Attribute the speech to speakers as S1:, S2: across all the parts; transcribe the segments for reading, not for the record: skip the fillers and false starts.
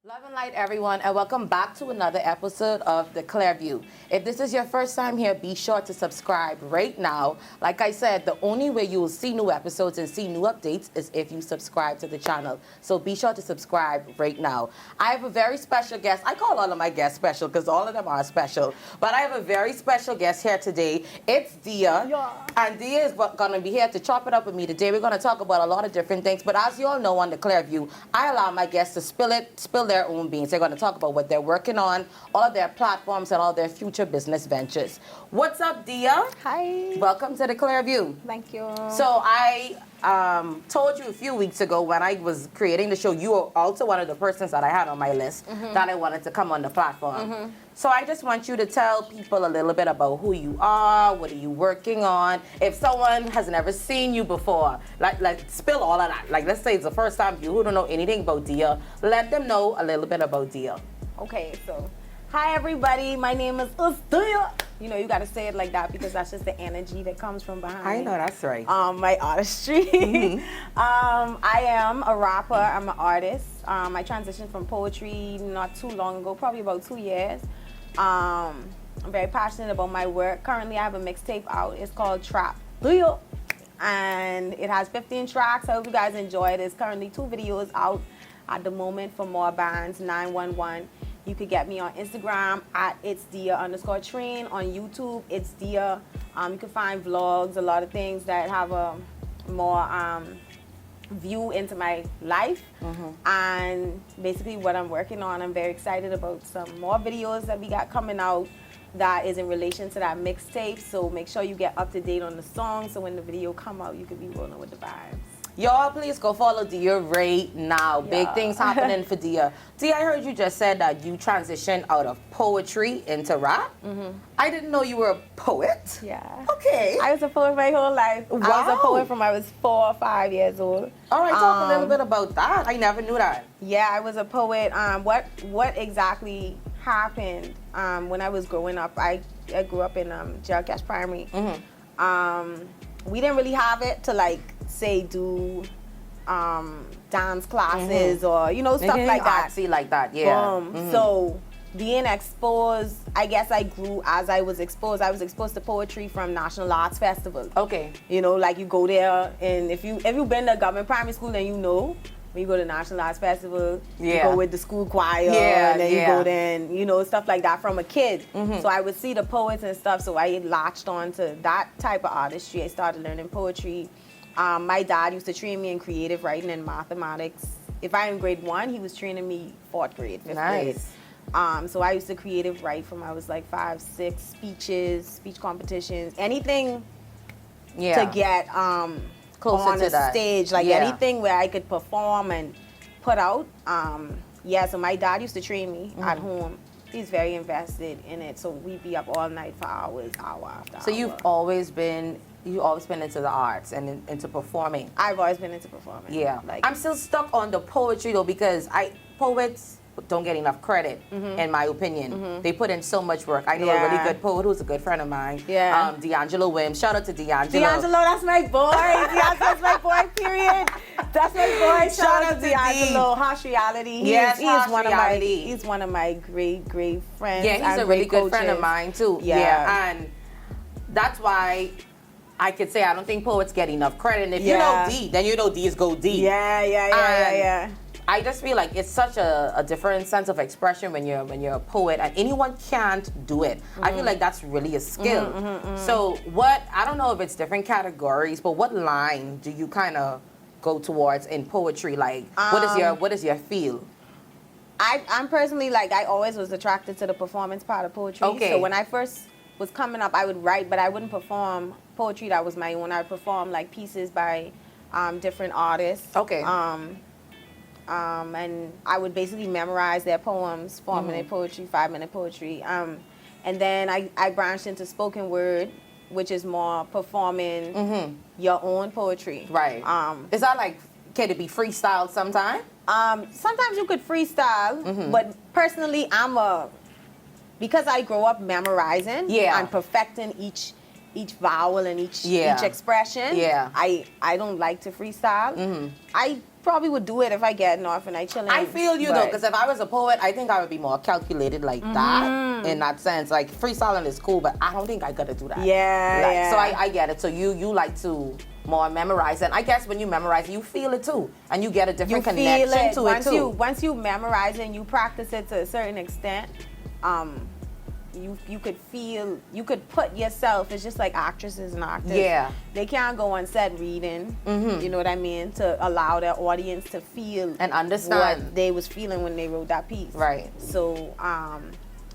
S1: Love and light, everyone, and welcome back to another episode of The Clear View. If this is your first time here, be sure to subscribe right now. Like I said, the only way you will see new episodes and see new updates is if you subscribe to the channel. So be sure to subscribe right now. I have a very special guest. I call all of my guests special because all of them are special. But I have a very special guest here today. It's Dia.
S2: Yeah.
S1: And Dia is going to be here to chop it up with me today. We're going to talk about a lot of different things. But as you all know on The Clear View, I allow my guests to spill their own beans. They're going to talk about what they're working on, all of their platforms, and all their future business ventures. What's up, Dia?
S2: Hi.
S1: Welcome to The Clear View.
S2: Thank you.
S1: So I told you a few weeks ago when I was creating the show, you were also one of the persons that I had on my list that I wanted to come on the platform. So I just want you to tell people a little bit about who you are, what are you working on. If someone has never seen you before, like spill all of that. Like let's say it's the first time you who don't know anything about Dia, let them know a little bit about Dia.
S2: Okay, so hi everybody. My name is Dia. You know, you got to say it like that because that's just the energy that comes from behind.
S1: I know that's right.
S2: My artistry. I am a rapper. I'm an artist. I transitioned from poetry not too long ago, probably about 2 years. I'm very passionate about my work. Currently, I have a mixtape out. It's called Trap Dia, and it has 15 tracks. I hope you guys enjoy it. There's currently 2 videos out at the moment for more bands. 911. You could get me on Instagram at it's Dia_Train. On YouTube, it's Dia. You can find vlogs, a lot of things that have a more view into my life. And basically what I'm working on, I'm very excited about some more videos that we got coming out that is in relation to that mixtape. So make sure you get up to date on the song so when the video come out, you could be rolling with the vibes.
S1: Y'all, please go follow Dia right now. Big
S2: Yeah.
S1: things happening for Dia. Dia, I heard you just said that you transitioned out of poetry into rap. I didn't know you were a poet.
S2: Yeah.
S1: Okay.
S2: I was a poet my whole life. I was
S1: Wow.
S2: a poet from I was 4 or 5 years old.
S1: All right, talk a little bit about that. I never knew that.
S2: Yeah, I was a poet. What exactly happened when I was growing up? I grew up in Gerald Cash Primary. We didn't really have it to like say do dance classes or stuff like that.
S1: Artsy like that, yeah.
S2: So being exposed, I guess I grew as I was exposed. I was exposed to poetry from National Arts Festival.
S1: Okay.
S2: Like you go there, and if you've been to government primary school, then you know when you go to National Arts Festival, you
S1: Yeah.
S2: go with the school choir,
S1: Yeah,
S2: and then
S1: yeah.
S2: you go then, stuff like that from a kid. So I would see the poets and stuff, so I latched on to that type of artistry. I started learning poetry. My dad used to train me in creative writing and mathematics. If I'm in grade 1, he was training me 4th grade, 5th grade.
S1: Nice.
S2: So I used to creative write from I was like 5, 6, speeches, speech competitions, anything
S1: Yeah.
S2: to get
S1: Closer
S2: on
S1: to
S2: a
S1: that.
S2: stage, like
S1: Yeah.
S2: anything where I could perform and put out. So my dad used to train me at home. He's very invested in it, so we'd be up all night for hours, hour after
S1: So
S2: hour.
S1: you've always been into the arts and into performing.
S2: I've always been into performing.
S1: Yeah.
S2: Like
S1: I'm still stuck on the poetry though because poets don't get enough credit in my opinion. They put in so much work. I know a really
S2: Yeah.
S1: good poet who's a good friend of mine.
S2: Yeah.
S1: D'Angelo Williams. Shout out to D'Angelo.
S2: D'Angelo, that's my boy. D'Angelo's my boy, period. That's my boy. Shout out to D'Angelo. Harsh Reality.
S1: Yes, Harsh
S2: one
S1: Reality.
S2: He's one of my great friends.
S1: Yeah, he's
S2: and
S1: a really
S2: great
S1: good friend of
S2: coaches.
S1: mine too.
S2: Yeah.
S1: And that's why I could say I don't think poets get enough credit. And if you
S2: Yeah.
S1: know D, then you know D's go D.
S2: Yeah.
S1: I just feel like it's such a different sense of expression when you're a poet, and anyone can't do it. I feel like that's really a skill. So I don't know if it's different categories, but what line do you kind of go towards in poetry? Like what is your feel?
S2: I'm personally like I always was attracted to the performance part of poetry.
S1: Okay.
S2: So when I first was coming up, I would write, but I wouldn't perform poetry that was my own. I would perform like pieces by different artists.
S1: Okay.
S2: And I would basically memorize their poems, 4-minute poetry, 5-minute poetry. And then I branched into spoken word, which is more performing your own poetry.
S1: Right. Is that like, can it be freestyle sometime?
S2: Sometimes you could freestyle, but personally, because I grow up memorizing and perfecting each vowel and each expression.
S1: Yeah.
S2: I don't like to freestyle. probably would do it if I get enough and I chilling.
S1: I feel you though, because if I was a poet, I think I would be more calculated like that in that sense. Like freestyling is cool, but I don't think I gotta do that.
S2: Yeah,
S1: Like,
S2: yeah.
S1: So I get it. So you like to more memorize, and I guess when you memorize, you feel it too, and you get a different connection to it too.
S2: Once you memorize it and you practice it to a certain extent, you could put yourself. It's just like actresses and actors.
S1: Yeah.
S2: They can't go on set reading. You know what I mean? To allow their audience to feel
S1: And understand
S2: what they was feeling when they wrote that piece.
S1: Right.
S2: So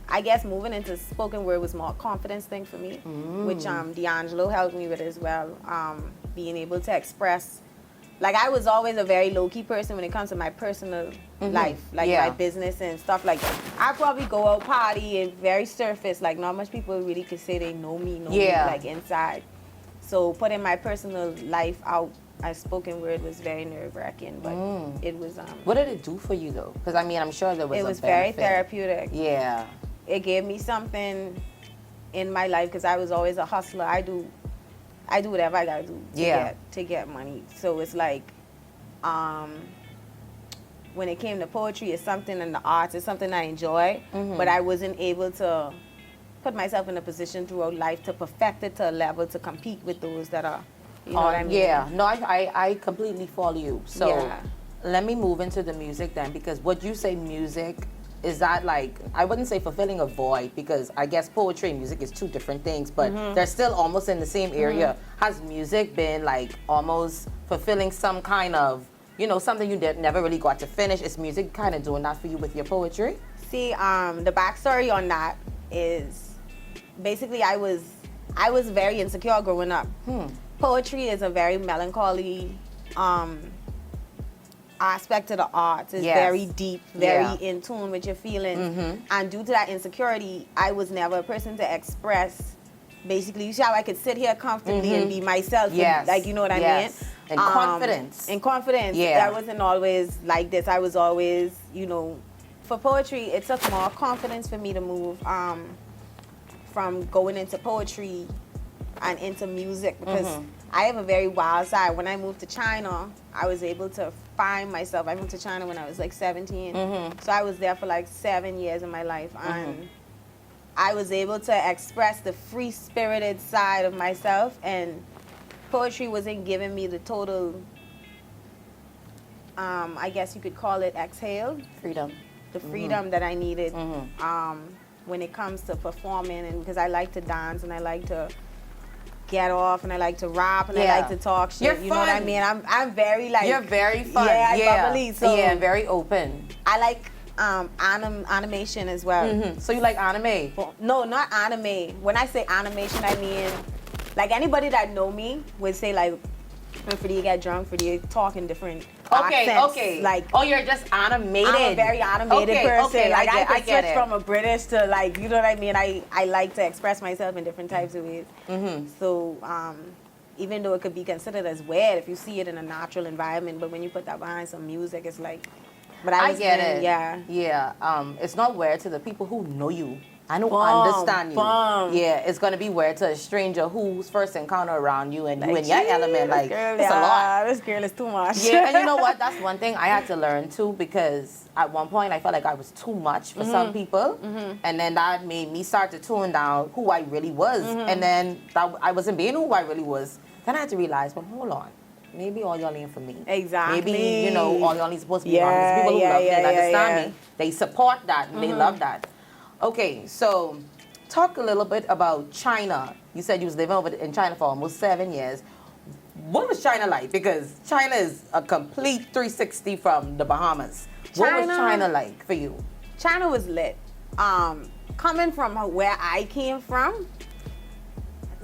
S2: I guess moving into spoken word was more a confidence thing for me, which D'Angelo helped me with as well. Being able to express. Like, I was always a very low-key person when it comes to my personal life, like my business and stuff like that. I probably go out party and very surface, like not much people really could say they know me, like inside. So putting my personal life out as spoken word was very nerve-wracking, but it was...
S1: what did it do for you though? Because I mean, I'm sure there was
S2: it was very therapeutic.
S1: Yeah.
S2: It gave me something in my life because I was always a hustler. I do whatever I gotta do to get money. So it's like, when it came to poetry, it's something in the arts, it's something I enjoy, but I wasn't able to put myself in a position throughout life to perfect it to a level to compete with those that are, you know what I mean?
S1: Yeah, no, I completely follow you. So let me move into the music then, because what you say music, is that like, I wouldn't say fulfilling a void, because I guess poetry and music is two different things, but they're still almost in the same area. Has music been like almost fulfilling some kind of, you know, something you never really got to finish? Is music kind of doing that for you with your poetry?
S2: See, the backstory on that is basically I was very insecure growing up. Poetry is a very melancholy aspect of the arts. It's very deep, very in tune with your feelings. And due to that insecurity, I was never a person to express. Basically, you see how I could sit here comfortably and be myself. And, like, you know what I mean?
S1: And confidence.
S2: And confidence. I wasn't always like this. I was always, you know, for poetry, it took more confidence for me to move from going into poetry and into music, because I have a very wild side. When I moved to China, I was able to find myself. I moved to China when I was like 17. So I was there for like 7 years of my life. And I was able to express the free-spirited side of myself, and poetry wasn't giving me the total, I guess you could call it exhale.
S1: Freedom.
S2: The freedom that I needed when it comes to performing, and because I like to dance and I like to get off and I like to rap and I like to talk shit.
S1: You're
S2: you know what I mean? I'm very like...
S1: You're very fun.
S2: Bubbly. So
S1: very open.
S2: I like animation as well.
S1: So you like anime?
S2: No, not anime. When I say animation, I mean, like, anybody that know me would say, like, for you get drunk, for you talking different accents. Like,
S1: oh, you're just animated.
S2: I'm a very animated person.
S1: Okay,
S2: like, I
S1: get
S2: switch
S1: it.
S2: from a British to, like, you know what I mean? I like to express myself in different types of ways. So, even though it could be considered as weird if you see it in a natural environment, but when you put that behind some music, it's like... But I get it.
S1: Yeah. It's not weird to the people who know you. I don't understand you. Yeah, it's gonna be weird to a stranger whose first encounter around you and like, you in your element. Like, it's a lot.
S2: This girl is too much.
S1: Yeah, and you know what? That's one thing I had to learn too, because at one point I felt like I was too much for some people, and then that made me start to tune down who I really was, and then I wasn't being who I really was. Then I had to realize, well, hold on. Maybe all y'all ain't for me.
S2: Exactly.
S1: Maybe, you know, all y'all ain't supposed to be around these people who love me and understand me. They support that and they love that. Okay, so talk a little bit about China. You said you was living over in China for almost 7 years. What was China like? Because China is a complete 360 from the Bahamas. What was China like for you?
S2: China was lit. Coming from where I came from,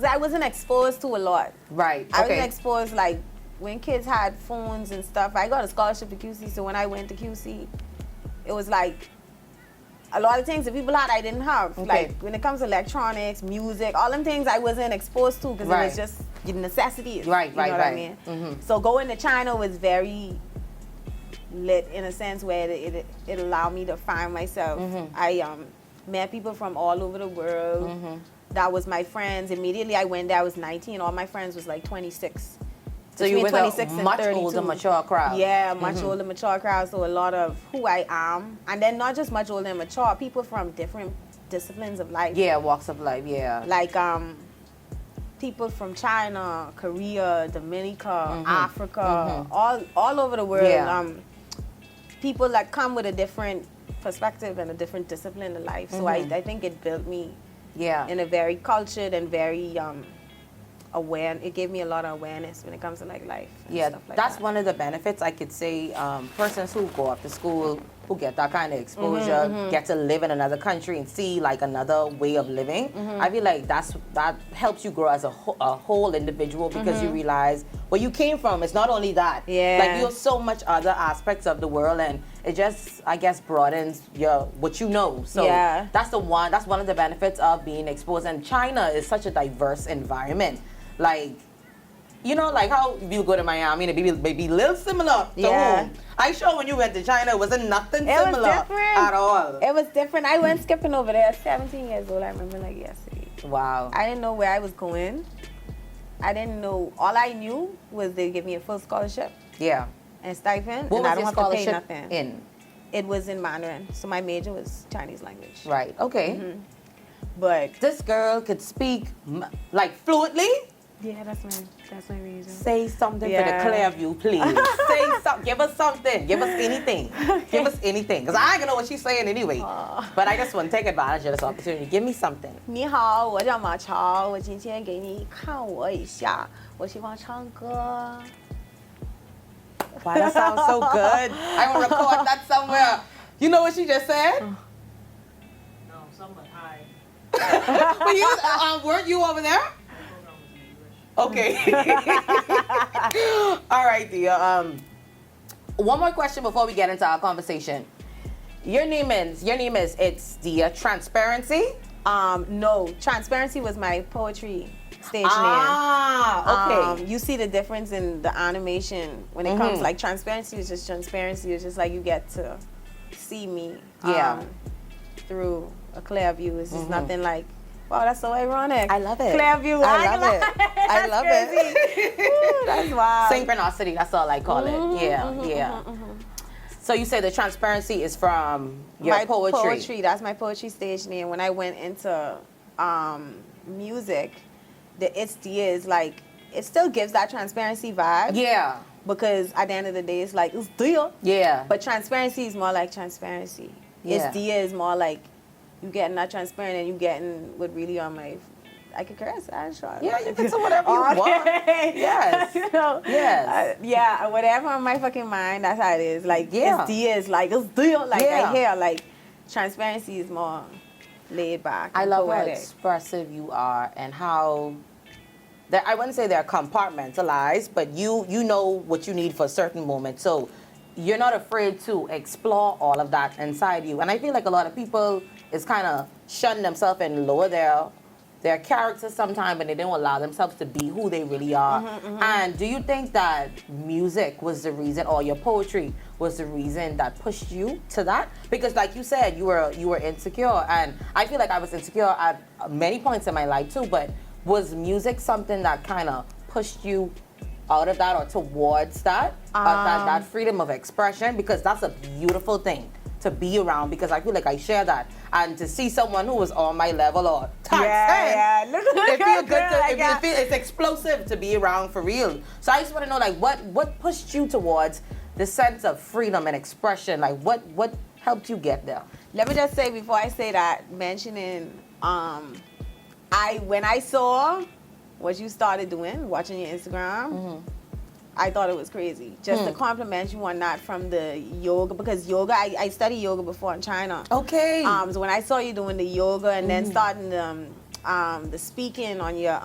S2: I wasn't exposed to a lot.
S1: Right.
S2: I wasn't exposed, like, when kids had phones and stuff. I got a scholarship to QC, so when I went to QC, it was like a lot of things that people had I didn't have. Like, when it comes to electronics, music, all them things I wasn't exposed to, because it was just necessities. You know what I mean? So going to China was very lit in a sense where it allowed me to find myself. I met people from all over the world. That was my friends. Immediately I went there, I was 19. All my friends was like 26.
S1: So you
S2: between
S1: with
S2: 26
S1: a
S2: and
S1: much
S2: 32.
S1: older, mature crowd.
S2: Yeah, much older, mature crowd. So a lot of who I am, and then not just much older and mature, people from different disciplines of life.
S1: Yeah, walks of life, yeah.
S2: Like people from China, Korea, Dominica, Africa, all over the world.
S1: Yeah.
S2: People that come with a different perspective and a different discipline of life. So I think it built me
S1: Yeah.
S2: in a very cultured and very aware. It gave me a lot of awareness when it comes to like life. And
S1: Yeah,
S2: stuff like
S1: that's
S2: that.
S1: one of the benefits I could say. Persons who go off to school, who get that kind of exposure, get to live in another country and see like another way of living. I feel like that helps you grow as a whole individual because you realize where you came from. It's not only that.
S2: Yeah.
S1: Like you have so much other aspects of the world, and it just, I guess, broadens your what you know. So
S2: Yeah.
S1: that's one of the benefits of being exposed. And China is such a diverse environment. Like, you know, like how you go to Miami and it may be a little similar to
S2: Yeah.
S1: home. I sure when you went to China, it wasn't nothing
S2: It was
S1: similar
S2: different.
S1: at all.
S2: It was different. I went skipping over there at 17 years old. I remember like yesterday.
S1: Wow.
S2: I didn't know where I was going. I didn't know. All I knew was they give me a full scholarship
S1: Yeah.
S2: and stipend,
S1: What
S2: and
S1: was
S2: I don't
S1: your
S2: have to pay
S1: scholarship
S2: nothing.
S1: in?
S2: It was in Mandarin, so my major was Chinese language.
S1: Right. Okay.
S2: But
S1: This girl could speak like fluently.
S2: yeah, that's my reason.
S1: Say something
S2: Yeah.
S1: for the Clearview, please. Say something. Give us something. Give us anything. Give us anything. Because I don't know what she's saying anyway. But I just want to take advantage of this opportunity. Give me something.
S2: 你好，我叫马超，我今天给你看我一下，我喜欢唱歌。
S1: Wow, that sounds so good. I will record that somewhere. You know what she just said?
S3: No, someone hi.
S1: But you, weren't you over there?
S3: My program was in English.
S1: Okay. All right, dear. One more question before we get into our conversation. Your name is it's the Transparency.
S2: No, Transparency was my poetry stage name.
S1: Ah, okay.
S2: You see the difference in the animation when it comes like Transparency is just transparency. It's just like you get to see me
S1: Yeah.
S2: through a clear view. It's just nothing like, wow, that's so ironic.
S1: I love it.
S2: Clear view.
S1: I love it. I
S2: That's
S1: love
S2: crazy.
S1: it.
S2: Ooh, that's wild.
S1: Synchronicity, that's all I call it. Yeah. So you say the Transparency is from your
S2: My
S1: poetry.
S2: That's my poetry stage name. When I went into music, the It's Diaz, like, it still gives that transparency vibe.
S1: Yeah.
S2: Because at the end of the day, it's like, it's deal.
S1: Yeah.
S2: But transparency is more like transparency.
S1: Yeah.
S2: It's Diaz is more like you getting not transparent and you getting what really on my. I could curse. I'm sure.
S1: Yeah, you can say whatever you want. Yes.
S2: You know,
S1: Yes.
S2: yeah, whatever on my fucking mind, that's how it is. Like,
S1: Yeah.
S2: it's Diaz, like, it's deal. Like,
S1: Yeah.
S2: I hear, like, transparency is more laid back.
S1: I
S2: and
S1: love how
S2: poetic.
S1: expressive you are and how I wouldn't say they're compartmentalized, but you know what you need for a certain moment. So you're not afraid to explore all of that inside you. And I feel like a lot of people is kind of shun themselves and lower their characters sometimes, and they don't allow themselves to be who they really are. And do you think that music was the reason, or your poetry was the reason that pushed you to that? Because like you said, you were insecure, and I feel like I was insecure at many points in my life too, but was music something that kind of pushed you out of that or towards that, that freedom of expression? Because that's a beautiful thing to be around, because I feel like I share that. And to see someone who is on my level or top 10,
S2: Yeah. Look
S1: it feel good
S2: girl, I
S1: to,
S2: got-
S1: it's explosive to be around for real. So I just want to know, like, what pushed you towards the sense of freedom and expression? Like, what helped you get there?
S2: Let me just say before I say that, mentioning when I saw what you started doing, watching your Instagram, I thought it was crazy. Just the compliment you on that from the yoga, because yoga, I studied yoga before in China.
S1: Okay.
S2: So when I saw you doing the yoga and then starting the speaking on your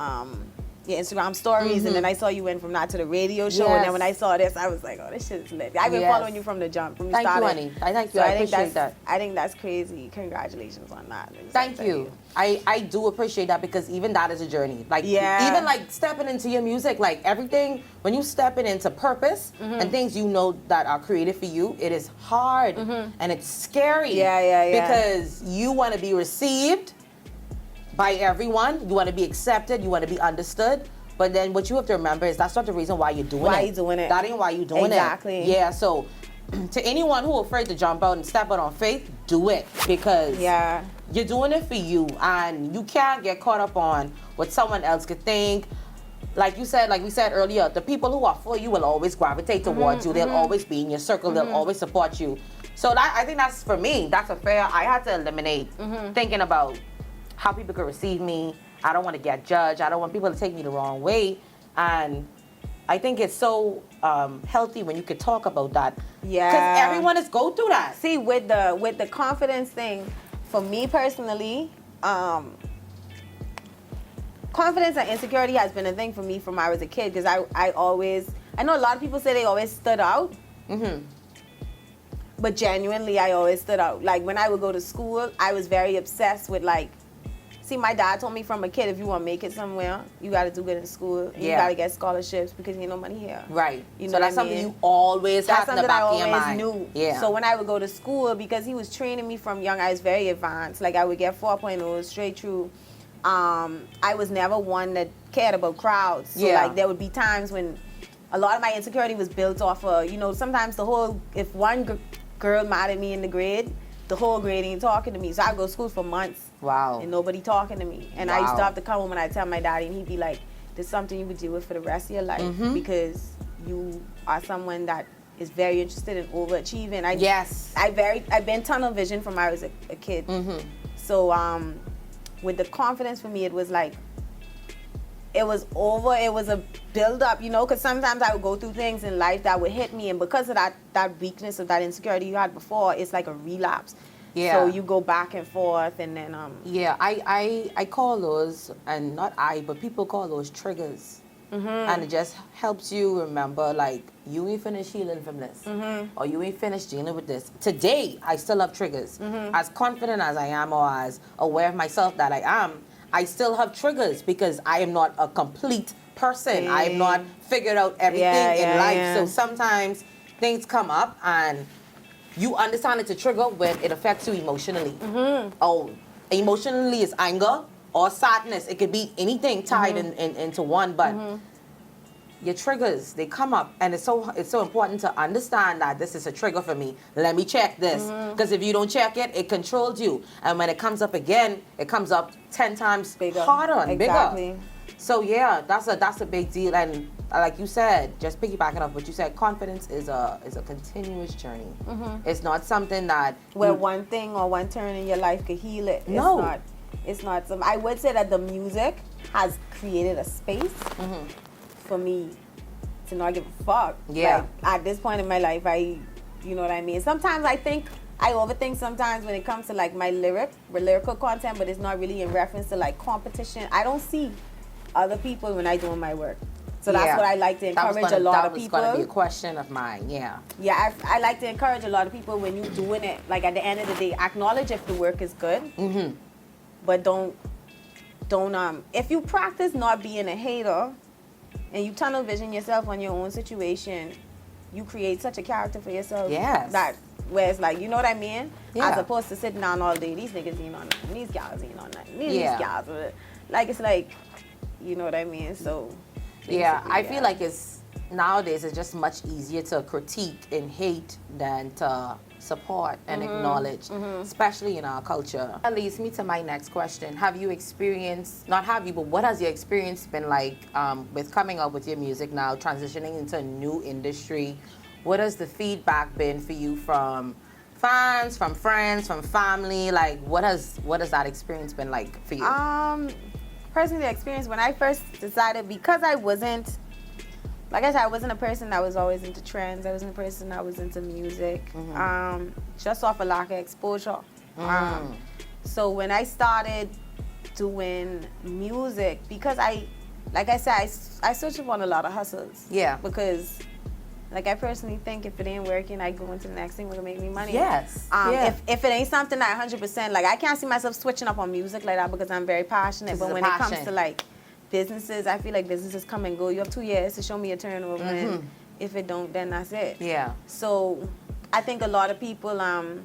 S2: Instagram stories, and then I saw you went from that to the radio show, and
S1: Yes.
S2: then when I saw this, I was like, oh, this shit is lit. I've been
S1: Yes.
S2: following you from the jump, from you
S1: Thank you,
S2: started.
S1: honey. I thank you.
S2: So
S1: I
S2: think
S1: appreciate
S2: that's,
S1: that.
S2: I think that's crazy. Congratulations on that.
S1: Thank you. I do appreciate that, because even that is a journey. Like,
S2: Yeah.
S1: even like stepping into your music, like everything, when you stepping into purpose and things you know that are created for you, it is hard and it's scary.
S2: Yeah.
S1: Because you want to be received by everyone. You want to be accepted. You want to be understood. But then what you have to remember is that's not the reason why you're doing it.
S2: Why you doing it.
S1: That ain't why you're doing
S2: Exactly.
S1: it. Yeah, so to anyone who afraid to jump out and step out on faith, do it because
S2: Yeah.
S1: you're doing it for you and you can't get caught up on what someone else could think. Like you said, like we said earlier, the people who are for you will always gravitate towards you. They'll always be in your circle. They'll always support you. So I think that's, for me, that's a fair, I had to eliminate thinking about how people could receive me. I don't want to get judged. I don't want people to take me the wrong way. And I think it's so healthy when you could talk about that.
S2: Yeah.
S1: Because everyone is go through that.
S2: See, with the confidence thing, for me personally, confidence and insecurity has been a thing for me from when I was a kid because I know a lot of people say they always stood out. But genuinely, I always stood out. Like when I would go to school, I was very obsessed with see, my dad told me from a kid, if you want to make it somewhere, you got to do good in school. You
S1: Yeah.
S2: got to get scholarships because ain't no money here.
S1: Right.
S2: You know
S1: So
S2: what
S1: that's
S2: I
S1: something
S2: mean?
S1: you always
S2: That's
S1: have in the
S2: something
S1: back
S2: I
S1: of your
S2: always
S1: mind.
S2: knew.
S1: Yeah.
S2: So when I would go to school, because he was training me from young, I was very advanced. Like I would get 4.0 straight through. I was never one that cared about crowds. So
S1: Yeah.
S2: like there would be times when a lot of my insecurity was built off of, sometimes if one girl mad at me in the grade, the whole grade ain't talking to me. So I'd go to school for months.
S1: Wow.
S2: And nobody talking to me. And I used
S1: Wow.
S2: to have to come home and I'd tell my daddy and he'd be like, there's something you would deal with for the rest of your life because you are someone that is very interested in overachieving.
S1: Yes.
S2: I've been tunnel vision from when I was a kid. So with the confidence for me, it was like, it was a build up, because sometimes I would go through things in life that would hit me, and because of that weakness of that insecurity you had before, it's like a relapse.
S1: Yeah.
S2: So you go back and forth, and then
S1: Yeah, I call those, and not I, but people call those triggers. And it just helps you remember, like, you ain't finished healing from this. Or you ain't finished dealing with this. Today, I still have triggers. As confident as I am, or as aware of myself that I am, I still have triggers because I am not a complete person. I have not figured out everything in life. So sometimes things come up and you understand it's a trigger when it affects you emotionally. Oh, emotionally is anger or sadness. It could be anything tied into one, but your triggers, they come up, and it's so important to understand that this is a trigger for me. Let me check this, because if you don't check it, it controls you, and when it comes up again, it comes up 10 times harder and bigger. So yeah, that's a big deal, and like you said, just piggybacking off what you said, confidence is a continuous journey. It's not something that
S2: where one thing or one turn in your life could heal it.
S1: No.
S2: It's not some. I would say that the music has created a space for me to not give a fuck.
S1: Yeah.
S2: Like, at this point in my life, you know what I mean? Sometimes I overthink sometimes when it comes to like my lyrical content, but it's not really in reference to like competition. I don't see other people when I doing my work. So that's what I like to encourage a lot of people.
S1: That was going to be a question of mine, yeah.
S2: Yeah, I like to encourage a lot of people when you're doing it, like at the end of the day, acknowledge if the work is good, but don't, if you practice not being a hater and you tunnel vision yourself on your own situation, you create such a character for yourself.
S1: Yes.
S2: That, where it's like, you know what I mean?
S1: Yeah.
S2: As opposed to sitting down all day, these niggas ain't on nothing, these gals ain't on nothing, these gals, like, it's like, you know what I mean? So,
S1: yeah, I
S2: yeah.
S1: feel like nowadays it's just much easier to critique and hate than to support and acknowledge, especially in our culture. That leads me to my next question. Have you experienced, not have you, but what has your experience been like with coming up with your music now, transitioning into a new industry? What has the feedback been for you from fans, from friends, from family? Like, what has that experience been like for you?
S2: Personally, the experience when I first decided, because I wasn't, like I said, I wasn't a person that was always into trends. I wasn't a person that was into music, just off a lack of exposure. So when I started doing music, because like I said, I switched up on a lot of hustles.
S1: Yeah.
S2: Because, like, I personally think if it ain't working, I go into the next thing that's gonna make me money.
S1: Yes.
S2: If it ain't something that 100%, like, I can't see myself switching up on music like that because I'm very passionate. But when it comes to like businesses, I feel like businesses come and go. You have 2 years to show me a turnover, and if it don't, then that's it.
S1: Yeah.
S2: So I think a lot of people,
S1: not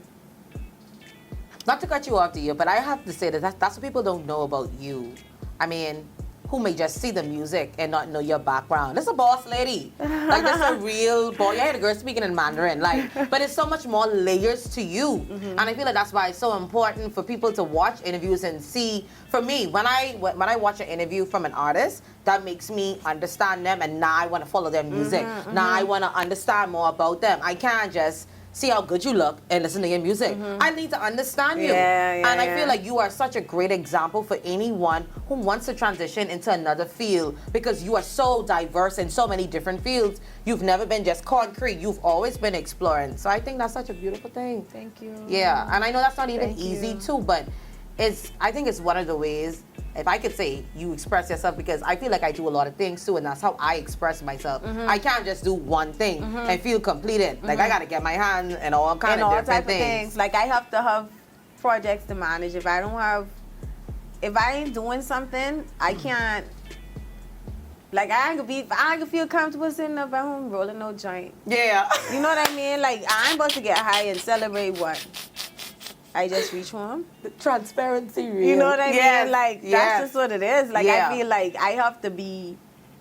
S1: to cut you off, dear, but I have to say that's what people don't know about you. I mean, who may just see the music and not know your background. This is a boss lady. Like, this is a real boss. Yeah, I had a girl speaking in Mandarin. Like, but it's so much more layers to you. And I feel like that's why it's so important for people to watch interviews and see. For me, when I watch an interview from an artist, that makes me understand them, and now I want to follow their music. Now I want to understand more about them. I can't just see how good you look and listen to your music. I need to understand you. And I feel like you are such a great example for anyone who wants to transition into another field, because you are so diverse in so many different fields. You've never been just concrete. You've always been exploring. So I think that's such a beautiful thing.
S2: Thank you.
S1: Yeah, and I know that's not even
S2: Thank
S1: easy
S2: you.
S1: too, but I think it's one of the ways, if I could say, you express yourself, because I feel like I do a lot of things too, and that's how I express myself. I can't just do one thing and feel completed. Like, I gotta get my hands and all kind
S2: And
S1: of
S2: all
S1: different
S2: type of things. Like, I have to have projects to manage. If I ain't doing something, I can't. Like, I ain't feel comfortable sitting up at home rolling no joint.
S1: Yeah.
S2: You know what I mean? Like, I ain't supposed to get high and celebrate what I just reached home.
S1: The transparency, real.
S2: You know what I
S1: Yes,
S2: mean? Like,
S1: yes.
S2: that's just what it is. Like,
S1: Yeah.
S2: I feel like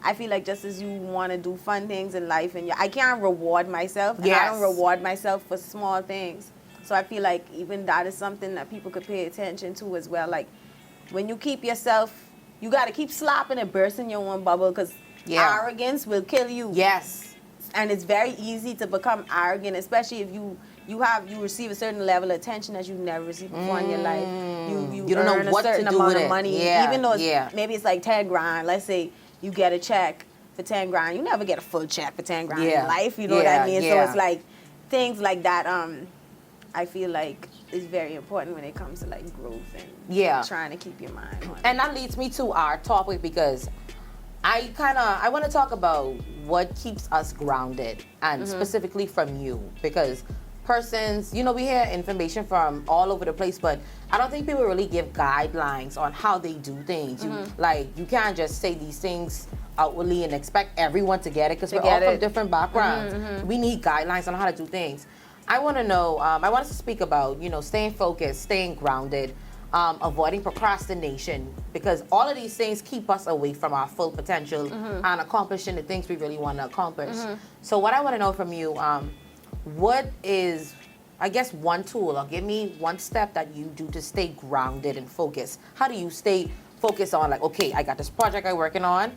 S2: I feel like just as you want to do fun things in life, and I can't reward myself, and I don't
S1: Yes.
S2: reward myself for small things. So I feel like even that is something that people could pay attention to as well. Like, when you keep yourself, you got to keep slapping and bursting your own bubble, because arrogance will kill you.
S1: Yes.
S2: And it's very easy to become arrogant, especially if you receive a certain level of attention that you've never received before in your life. You
S1: don't know
S2: earn
S1: what
S2: a
S1: to
S2: certain
S1: do
S2: amount
S1: with
S2: of
S1: it.
S2: money,
S1: Yeah,
S2: even though
S1: yeah.
S2: maybe it's like 10 grand. Let's say you get a check for 10 grand. You never get a full check for 10 grand
S1: Yeah.
S2: in life. You know what
S1: Yeah,
S2: I mean?
S1: yeah.
S2: So it's like things like that. I feel like is very important when it comes to like growth and trying to keep your mind on it.
S1: And that leads me to our topic, because I want to talk about what keeps us grounded, and specifically from you, because persons, we hear information from all over the place, but I don't think people really give guidelines on how they do things. You can't just say these things outwardly and expect everyone to get it, because we're all from different backgrounds. We need guidelines on how to do things. I want to know, I want us to speak about, staying focused, staying grounded, avoiding procrastination, because all of these things keep us away from our full potential and accomplishing the things we really want to accomplish. So what I want to know from you, what is, I guess, one tool, or give me one step that you do to stay grounded and focused? How do you stay focused on, like, okay, I got this project I'm working on,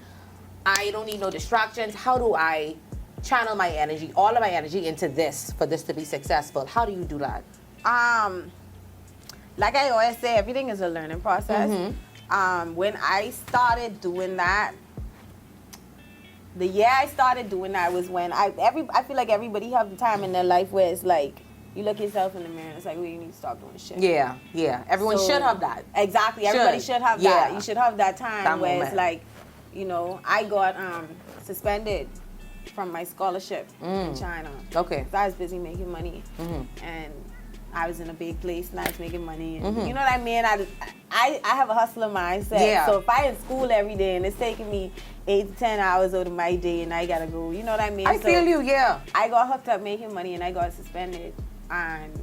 S1: I don't need no distractions. How do I channel my energy, all of my energy, into this for this to be successful? How do you do that?
S2: Like I always say, everything is a learning process. When I started doing that, the year I started doing that was when I feel like everybody have the time in their life where it's like you look yourself in the mirror and it's like, well, you need to stop doing shit.
S1: Yeah. Everyone should have that.
S2: Exactly. Everybody should have that. You should have that time
S1: That
S2: where
S1: moment.
S2: it's like, I got suspended from my scholarship in China.
S1: Okay.
S2: So I was busy making money, and I was in a big place and I was making money. And you know what I mean? I have a hustler mindset.
S1: Yeah.
S2: So if I in school every day and it's taking me 8 to 10 hours out of my day and I gotta go, you know what I mean?
S1: I feel you, yeah.
S2: I got hooked up making money and I got suspended, and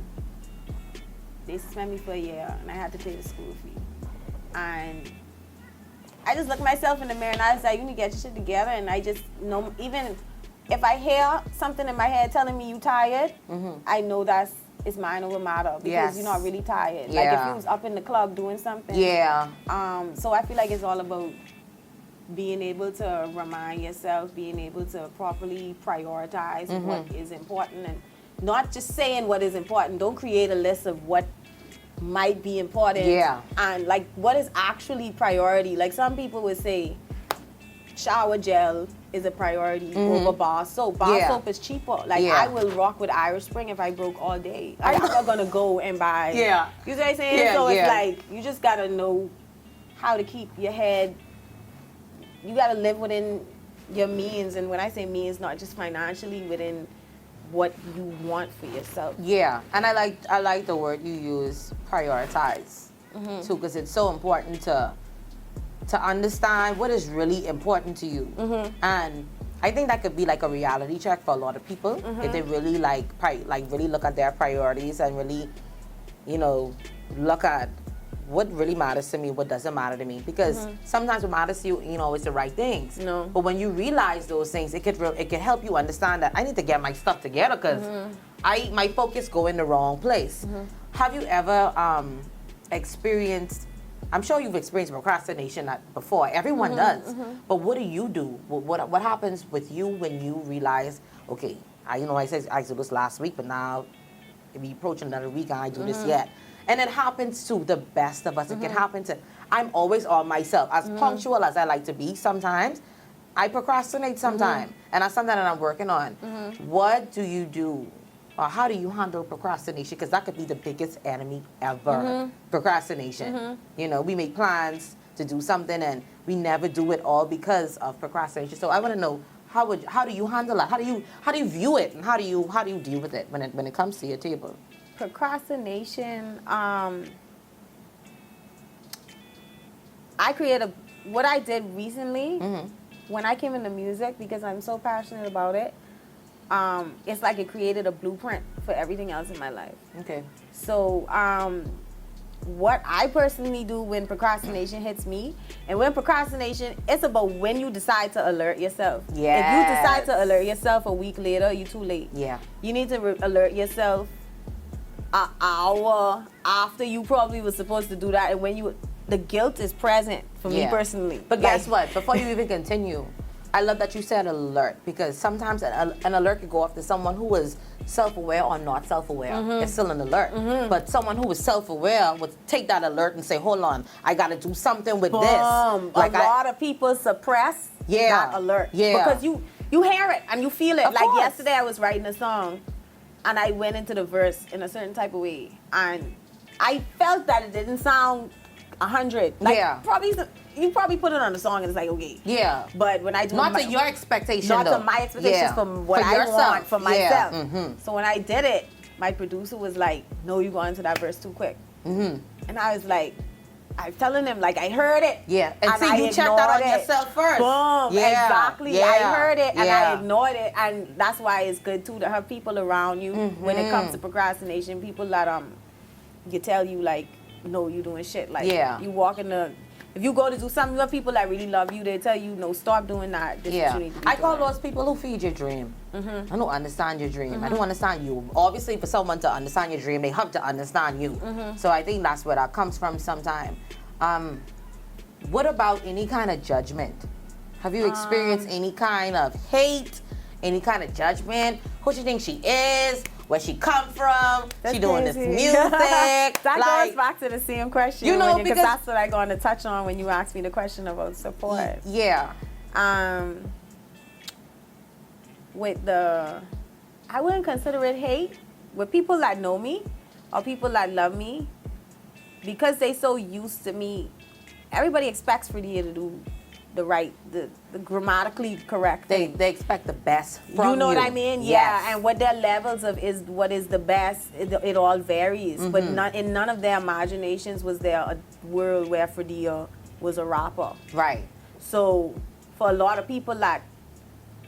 S2: they suspended me for a year and I had to pay the school fee. And I just looked myself in the mirror and I was like, you need to get your shit together. And I just know, even if I hear something in my head telling me you tired, I know it's mind over matter, because you're not really tired. Like if you was up in the club doing something.
S1: Yeah.
S2: So I feel like it's all about being able to remind yourself, being able to properly prioritize what is important, and not just saying what is important. Don't create a list of what might be important.
S1: Yeah.
S2: And like what is actually priority. Like some people would say shower gel is a priority over bar soap. Bar soap is cheaper. Like I will rock with Irish Spring if I broke all day. I'm not gonna go and buy.
S1: Yeah.
S2: You see what I'm saying? So it's like you just gotta know how to keep your head. You gotta live within your means, and when I say means, not just financially, within what you want for yourself.
S1: Yeah, and I like the word you use, prioritize, too, because it's so important to understand what is really important to you. And I think that could be like a reality check for a lot of people if they really really look at their priorities and really, look at what really matters to me, what doesn't matter to me. Because sometimes what matters to you ain't always the right things.
S2: No.
S1: But when you realize those things, it could help you understand that I need to get my stuff together because my focus go in the wrong place. Have you ever experienced? I'm sure you've experienced procrastination before. Everyone does. But what do you do? What happens with you when you realize, okay, I said I did this last week, but now we approaching another week and I do this yet. And it happens to the best of us. It can happen to, I'm always on myself. As punctual as I like to be sometimes, I procrastinate sometimes. And that's something that I'm working on. What do you do? Or how do you handle procrastination? Because that could be the biggest enemy ever. Procrastination. You know, we make plans to do something and we never do it all because of procrastination. So I want to know, how do you handle that? How do you view it, and how do you deal with it when it comes to your table?
S2: Procrastination. What I did recently when I came into music, because I'm so passionate about it. It's like it created a blueprint for everything else in my life.
S1: Okay.
S2: So, what I personally do when procrastination hits me, and when procrastination, it's about when you decide to alert yourself. If you decide to alert yourself a week later, you're too late.
S1: Yeah.
S2: You need to alert yourself an hour after you probably was supposed to do that, and the guilt is present for me personally.
S1: But guess what? Before you even continue, I love that you said alert, because sometimes an alert could go off to someone who is self-aware or not self-aware. It's still an alert. But someone who is self-aware would take that alert and say, hold on, I got to do something with this.
S2: Like a lot of people suppress that alert.
S1: Yeah.
S2: Because you hear it and you feel it.
S1: Of
S2: like
S1: course.
S2: yesterday I was writing a song and I went into the verse in a certain type of way. And I felt that it didn't sound 100. Like, you probably put it on the song and it's like, okay.
S1: Yeah.
S2: But when I do
S1: not to your expectation,
S2: not
S1: though.
S2: to my expectations from what I want for myself. So when I did it, my producer was like, no, you going into that verse too quick. And I was like, I'm telling him, like, I heard it.
S1: Yeah. And see, you checked that on yourself first.
S2: Boom.
S1: Yeah.
S2: Exactly.
S1: Yeah.
S2: I heard it and I ignored it. And that's why it's good, too, to have people around you when it comes to procrastination. People that you tell you, like, no, you doing shit. Like, you walk in the... If you go to do something, you have people that really love you. They tell you, no, stop doing that. This is what you need to be
S1: I call
S2: doing.
S1: those people who feed your dream. I don't understand your dream. I don't understand you. Obviously, for someone to understand your dream, they have to understand you. So I think that's where that comes from sometime. What about any kind of judgment? Have you experienced any kind of hate, any kind of judgment? Who she think she is? Where she come from?
S2: That's
S1: she doing this
S2: crazy.
S1: music?
S2: That
S1: like,
S2: goes back to the same question.
S1: You know,
S2: because
S1: because
S2: that's what I'm going to touch on when you ask me the question about support.
S1: Yeah.
S2: I wouldn't consider it hate. With people that know me or people that love me, because they so used to me, everybody expects for you to do the grammatically correct thing.
S1: They expect the best from you.
S2: You know what I mean?
S1: Yes.
S2: Yeah, and what their levels of what is the best, it all varies. But in none of their imaginations was there a world where Fredia was a rapper.
S1: Right.
S2: So for a lot of people that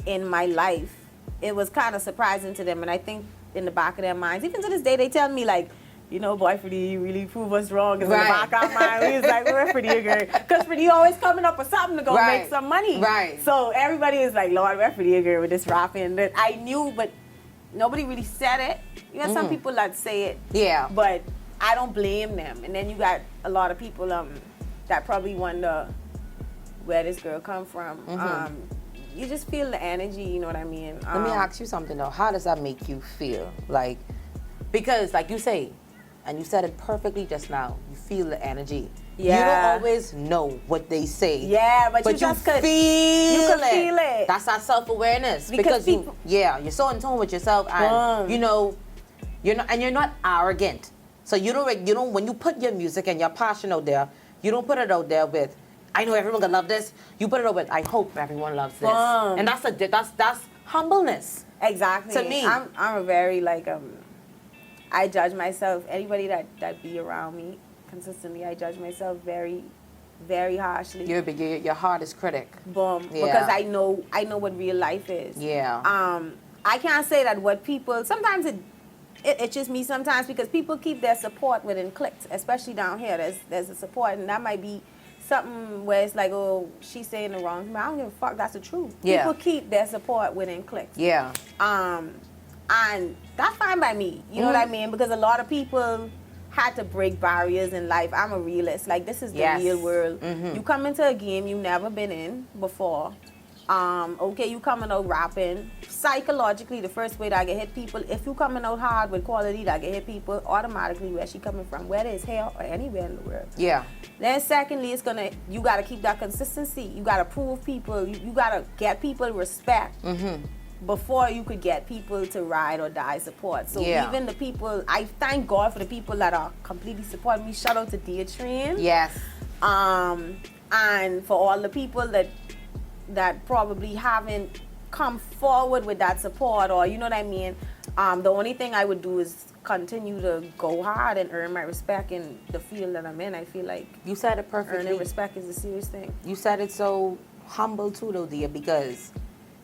S2: in my life, it was kind of surprising to them. And I think in the back of their minds, even to this day, they tell me like, you know, boy, Fredia, you really prove us wrong. Because in the back of our mind, we was like, we're Fredia girl. Because Fredia always coming up with something to go make some money.
S1: Right.
S2: So everybody is like, Lord, we're Fredia girl with this rapping. That I knew, but nobody really said it. You got some people that say it.
S1: Yeah.
S2: But I don't blame them. And then you got a lot of people that probably wonder where this girl come from. You just feel the energy, you know what I mean?
S1: Let me ask you something though. How does that make you feel? Like, because like you say, and you said it perfectly just now, you feel the energy.
S2: Yeah.
S1: You don't always know what they say.
S2: Yeah, but you just
S1: feel
S2: could feel it.
S1: That's that self-awareness.
S2: Because
S1: you're so in tune with yourself, and you know, you're not arrogant. So you don't when you put your music and your passion out there, you don't put it out there with, I know everyone gonna love this. You put it out with, I hope everyone loves this. And that's humbleness.
S2: Exactly.
S1: To me.
S2: I'm a very like I judge myself. Anybody that be around me consistently, I judge myself very, very harshly.
S1: You're your hardest critic.
S2: Boom.
S1: Yeah.
S2: Because I know what real life is.
S1: Yeah.
S2: I can't say that what people sometimes it itches me sometimes because people keep their support within clicks, especially down here. There's a support, and that might be something where it's like, oh, she's saying the wrong thing. I don't give a fuck. That's the truth.
S1: Yeah.
S2: People keep their support within clicks.
S1: Yeah.
S2: And that's fine by me. You know what I mean? Because a lot of people had to break barriers in life. I'm a realist. Like, this is the
S1: Yes.
S2: real world. You come into a game you never been in before. Okay, you coming out rapping. Psychologically, the first way that I get hit people, if you coming out hard with quality that get hit people, automatically where she coming from, whether it's here or anywhere in the world.
S1: Yeah.
S2: Then secondly, you gotta keep that consistency. You gotta prove people, you gotta get people respect before you could get people to ride or die support. So
S1: Yeah.
S2: even the people, I thank God for the people that are completely supporting me. Shout out to Dear Train.
S1: Yes.
S2: And for all the people that probably haven't come forward with that support, or you know what I mean, the only thing I would do is continue to go hard and earn my respect in the field that I'm in. I feel like
S1: You said it perfectly.
S2: earning respect is a serious thing.
S1: You said it so humble too, though, dear, because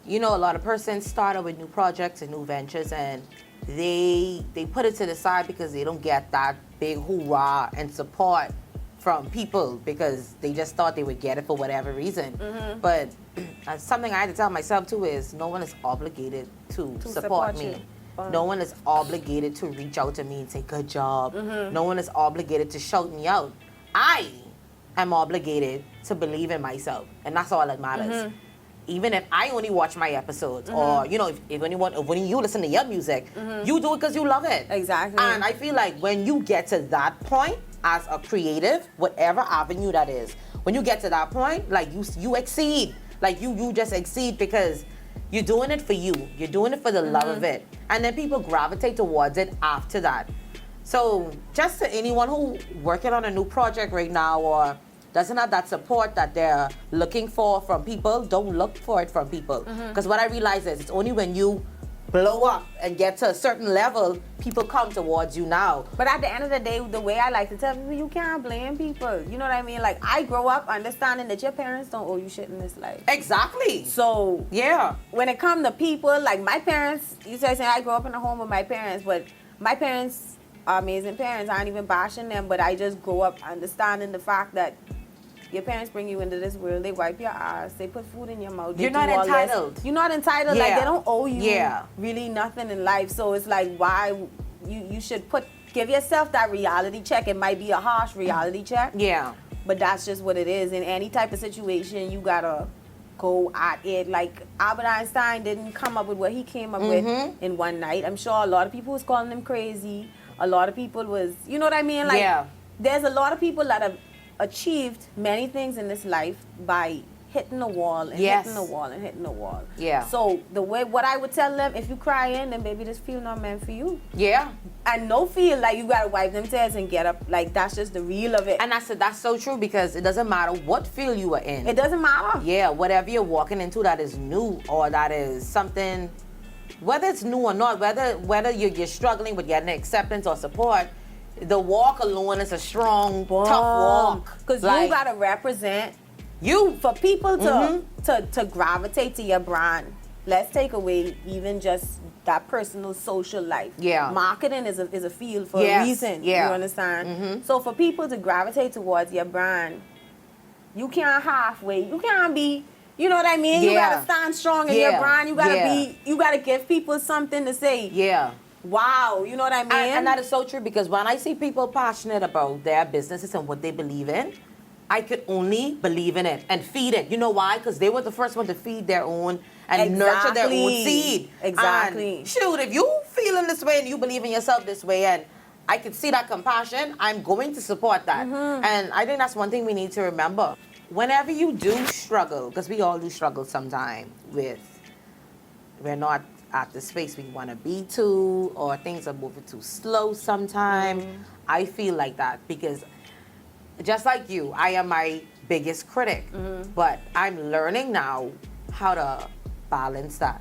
S1: you know a lot of persons start out with new projects and new ventures, and they put it to the side because they don't get that big hoorah and support from people because they just thought they would get it for whatever reason. But something I had to tell myself too is no one is obligated to support me.
S2: you.
S1: No one is obligated to reach out to me and say good job. No one is obligated to shout me out. I am obligated to believe in myself, and that's all that matters. Even if I only watch my episodes, or you know, if when you listen to your music, you do it because you love it.
S2: Exactly.
S1: And I feel like when you get to that point as a creative, whatever avenue that is, when you get to that point, like you exceed. Like you just exceed because you're doing it for you. You're doing it for the love of it. And then people gravitate towards it after that. So just to anyone who working on a new project right now or doesn't have that support that they're looking for from people, don't look for it from people. Because what I realize is it's only when you blow up and get to a certain level, people come towards you now.
S2: But at the end of the day, the way I like to tell people, you can't blame people. You know what I mean? Like, I grow up understanding that your parents don't owe you shit in this life.
S1: Exactly.
S2: So
S1: Yeah.
S2: when it comes to people, like my parents, you say I grew up in a home with my parents, but my parents are amazing parents. I ain't even bashing them, but I just grew up understanding the fact that your parents bring you into this world, they wipe your ass, they put food in your mouth. they
S1: You're
S2: do
S1: not
S2: all this.
S1: entitled.
S2: You're not entitled. Like,
S1: Yeah.
S2: they don't owe you
S1: Yeah.
S2: really nothing in life. So it's like, why you should give yourself that reality check. It might be a harsh reality check,
S1: Yeah.
S2: but that's just what it is. In any type of situation, you gotta go at it. Like, Albert Einstein didn't come up with what he came up with in one night. I'm sure a lot of people was calling him crazy. A lot of people was, you know what I mean? Like,
S1: Yeah.
S2: there's a lot of people that have achieved many things in this life by hitting the wall and
S1: Yes.
S2: hitting the wall and hitting the wall.
S1: Yeah.
S2: So what I would tell them, if you crying, then baby, this feel not meant for you.
S1: Yeah.
S2: And no feel like you gotta wipe them tears and get up. Like, that's just the real of it.
S1: And that's so true because it doesn't matter what field you are in.
S2: It doesn't matter.
S1: Yeah, whatever you're walking into that is new or that is something, whether it's new or not, whether you're struggling with getting acceptance or support, the walk alone is a strong, tough walk.
S2: Because
S1: Like,
S2: you gotta represent
S1: you.
S2: for people to gravitate to your brand. Let's take away even just that personal social life.
S1: Yeah.
S2: Marketing is a field for
S1: Yes,
S2: a reason.
S1: yeah.
S2: You understand? So for people to gravitate towards your brand, you can't halfway. You can't be. You know what I mean? You
S1: Yeah.
S2: gotta stand strong in your
S1: Yeah,
S2: brand. You gotta
S1: yeah.
S2: You gotta give people something to say.
S1: Yeah.
S2: Wow. You know what I mean?
S1: And that is so true because when I see people passionate about their businesses and what they believe in, I could only believe in it and feed it. You know why? Because they were the first one to feed their own and nurture their own
S2: Exactly.
S1: seed.
S2: Exactly.
S1: And shoot, if you feeling this way and you believe in yourself this way and I can see that compassion, I'm going to support that. And I think that's one thing we need to remember. Whenever you do struggle, because we all do struggle sometime we're not at the space we want to be to, or things are moving too slow sometimes. I feel like that because just like you, I am my biggest critic, but I'm learning now how to balance that,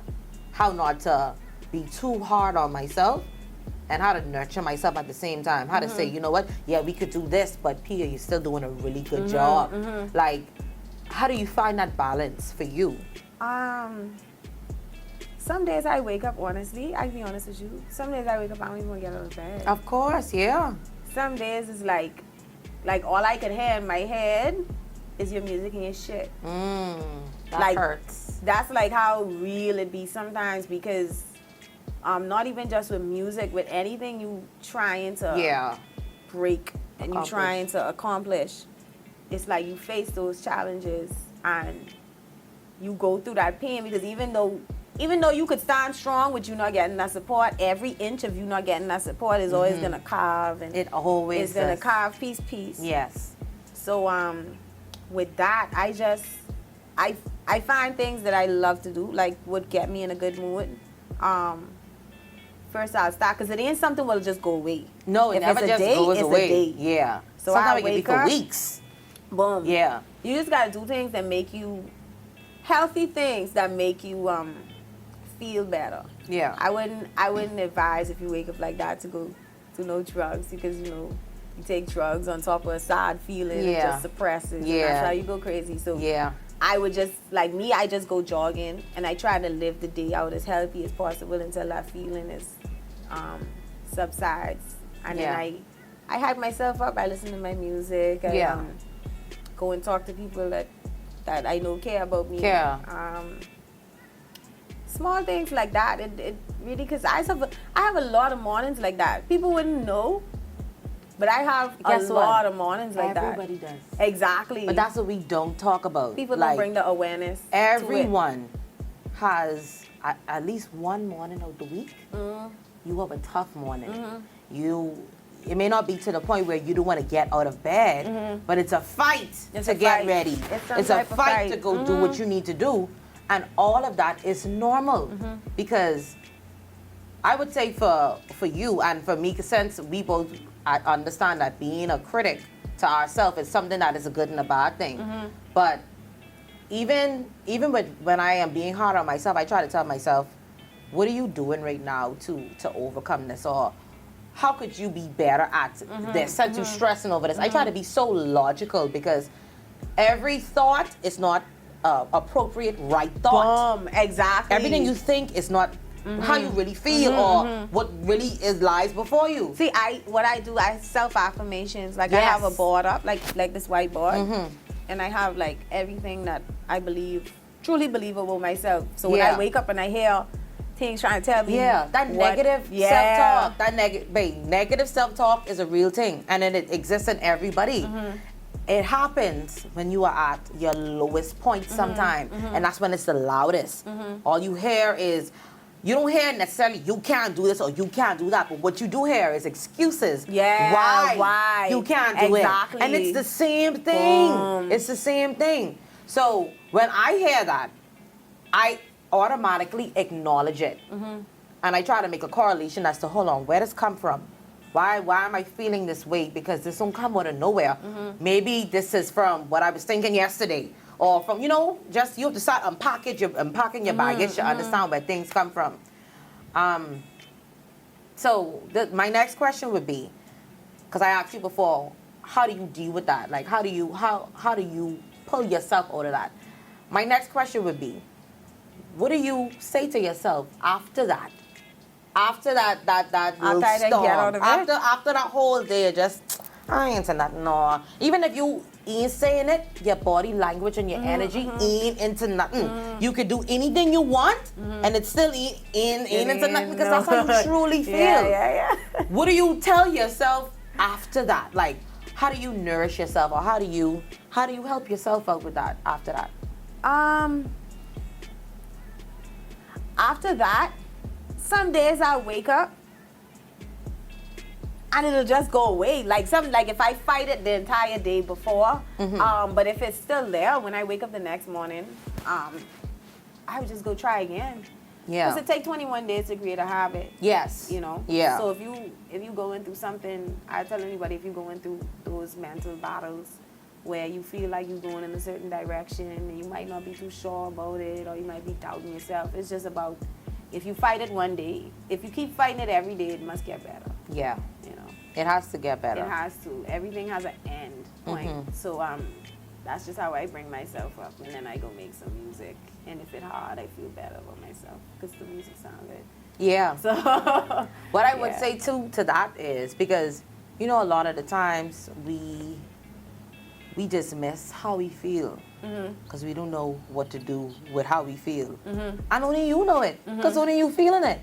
S1: how not to be too hard on myself, and how to nurture myself at the same time, how to say, you know what, yeah, we could do this, but Pia, you're still doing a really good job. Like, how do you find that balance for you?
S2: Some days I wake up, honestly, I can be honest with you. Some days I wake up, I don't even want to get out of bed.
S1: Of course, yeah.
S2: Some days it's like all I could hear in my head is your music and your shit.
S1: That
S2: Like,
S1: hurts.
S2: That's like how real it be sometimes, because not even just with music, with anything you trying to
S1: Yeah.
S2: break and you
S1: Accomplish.
S2: trying to accomplish, it's like you face those challenges and you go through that pain, because even though you could stand strong with you not getting that support, every inch of you not getting that support is always gonna carve, and
S1: It always
S2: it's gonna
S1: does.
S2: carve piece.
S1: Yes.
S2: So with that, I find things that I love to do, like would get me in a good mood. First I'll start, because it ain't something will just go away.
S1: No, it
S2: If
S1: never
S2: it's a
S1: just
S2: day,
S1: goes
S2: it's a
S1: away.
S2: day.
S1: Yeah.
S2: So
S1: Sometimes
S2: I
S1: it can be
S2: wake
S1: for
S2: up-
S1: weeks.
S2: Boom.
S1: Yeah.
S2: You just gotta do things that make you healthy, things that make you feel better.
S1: Yeah.
S2: I wouldn't advise, if you wake up like that, to go do no drugs, because you take drugs on top of a sad feeling, it
S1: Yeah.
S2: just suppresses. And
S1: Yeah.
S2: that's how you go crazy. So
S1: Yeah.
S2: I would just, like me, I just go jogging and I try to live the day out as healthy as possible until that feeling is subsides. And
S1: Yeah.
S2: then I hype myself up. I listen to my music. I
S1: Yeah.
S2: go and talk to people that I know care about me.
S1: Yeah.
S2: Small things like that. It really, because I have a lot of mornings like that. People wouldn't know, but I have
S1: Guess
S2: a
S1: what?
S2: lot of mornings like
S1: Everybody does.
S2: that. Exactly.
S1: But that's what we don't talk about.
S2: People don't
S1: Like,
S2: bring the awareness.
S1: everyone has at least one morning of the week.
S2: Mm-hmm.
S1: You have a tough morning. It may not be to the point where you don't want to get out of bed, but it's a fight
S2: It's
S1: to
S2: a
S1: get
S2: fight.
S1: ready.
S2: It's some
S1: It's a
S2: type of
S1: fight
S2: fight.
S1: to go do what you need to do. And all of that is normal because I would say for you and for me, since we both understand that being a critic to ourselves is something that is a good and a bad thing. But even when I am being hard on myself, I try to tell myself, what are you doing right now to overcome this? Or how could you be better at this? Since you're stressing over this. I try to be so logical because every thought is not appropriate right thought.
S2: Boom. Exactly.
S1: Everything you think is not how you really feel or what really lies before you.
S2: See, what I do, I self affirmations. Like I
S1: Yes.
S2: have a board up, like this whiteboard, and I have like everything that I truly believe about myself. So when
S1: Yeah.
S2: I wake up and I hear things trying to tell me,
S1: Yeah, that
S2: what-
S1: negative
S2: Yeah.
S1: self-talk, negative self-talk is a real thing, and then it exists in everybody. It happens when you are at your lowest point sometime, and that's when it's the loudest. All you hear is, you don't hear necessarily you can't do this or you can't do that, but what you do hear is excuses.
S2: Yeah, why?
S1: you can't do
S2: Exactly.
S1: it. And it's the same thing.
S2: Boom.
S1: It's the same thing. So when I hear that, I automatically acknowledge it. And I try to make a correlation as to, hold on, where does it come from? Why am I feeling this way? Because this don't come out of nowhere. Maybe this is from what I was thinking yesterday. Or from, just you have to start unpacking your baggage to understand where things come from. So my next question would be, because I asked you before, how do you deal with that? Like, how do you pull yourself out of that? My next question would be, what do you say to yourself after that? After that little
S2: After I didn't
S1: storm,
S2: get out of it?
S1: after that whole day, just I ain't saying nothing. No, even if you ain't saying it, your body language and your energy ain't into nothing. You could do anything you want, and it still ain't into nothing because that's how you truly feel.
S2: Yeah.
S1: What do you tell yourself after that? Like, how do you nourish yourself, or how do you help yourself out with that after that?
S2: After that, some days I wake up and it'll just go away. Like if I fight it the entire day before, but if it's still there when I wake up the next morning, I would just go try again.
S1: Yeah.
S2: Because it takes 21 days to create a habit.
S1: Yes. Yeah.
S2: So if you going through something, I tell anybody, if you're going through those mental battles where you feel like you're going in a certain direction and you might not be too sure about it, or you might be doubting yourself, it's just about, if you fight it one day, if you keep fighting it every day, it must get better.
S1: Yeah. It has to get better.
S2: It has to. Everything has an end point. So that's just how I bring myself up, and then I go make some music. And if it hard, I feel better about myself because the music sounds good.
S1: Yeah.
S2: So
S1: What I would
S2: yeah.
S1: say too to that is because a lot of the times we dismiss how we feel because we don't know what to do with how we feel, and only you know it because only you feeling it.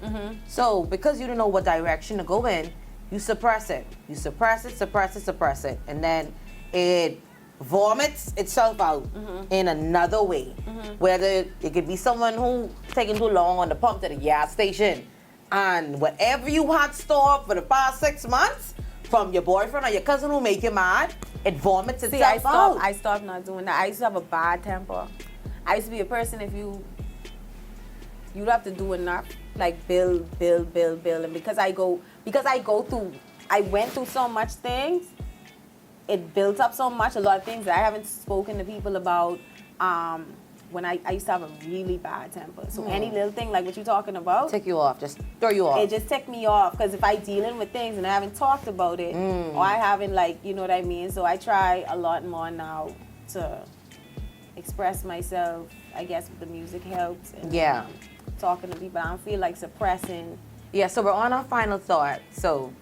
S1: So because you don't know what direction to go in, you suppress it. You suppress it, and then it vomits itself out in another way. Whether it could be someone who taking too long on the pump to the gas station, and whatever you had stored for the past 6 months from your boyfriend or your cousin who make you mad, it vomits
S2: See,
S1: itself out.
S2: I stopped not doing that. I used to have a bad temper. I used to be a person, if you'd have to do enough, like build, and because I went through so much things, it built up so much, a lot of things that I haven't spoken to people about. When I used to have a really bad temper. So any little thing like what you're talking about,
S1: Take you off, just throw you off.
S2: it just ticked me off because if I dealing with things and I haven't talked about it or I haven't you know what I mean? So I try a lot more now to express myself. I guess the music helps. And,
S1: Yeah.
S2: talking to people. I don't feel like suppressing.
S1: Yeah, so we're on our final thought. So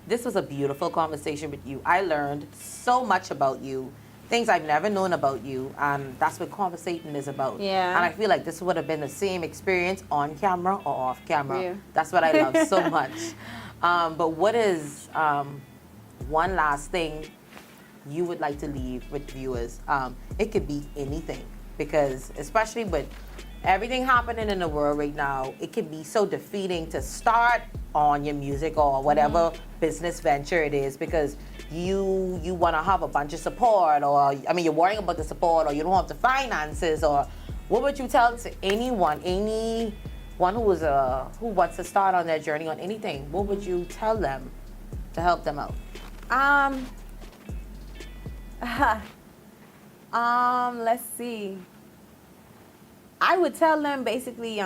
S1: this was a beautiful conversation with you. I learned so much about you, things I've never known about you, and that's what conversating is about.
S2: Yeah.
S1: And I feel like this would have been the same experience on camera or off camera.
S2: Yeah.
S1: That's what I love so much. But what is one last thing you would like to leave with viewers? It could be anything, because especially with everything happening in the world right now, it can be so defeating to start on your music or whatever business venture it is, because you want to have a bunch of support, or you're worrying about the support, or you don't have the finances. Or what would you tell to anyone who wants to start on their journey on anything? What would you tell them to help them out?
S2: Let's see. I would tell them basically,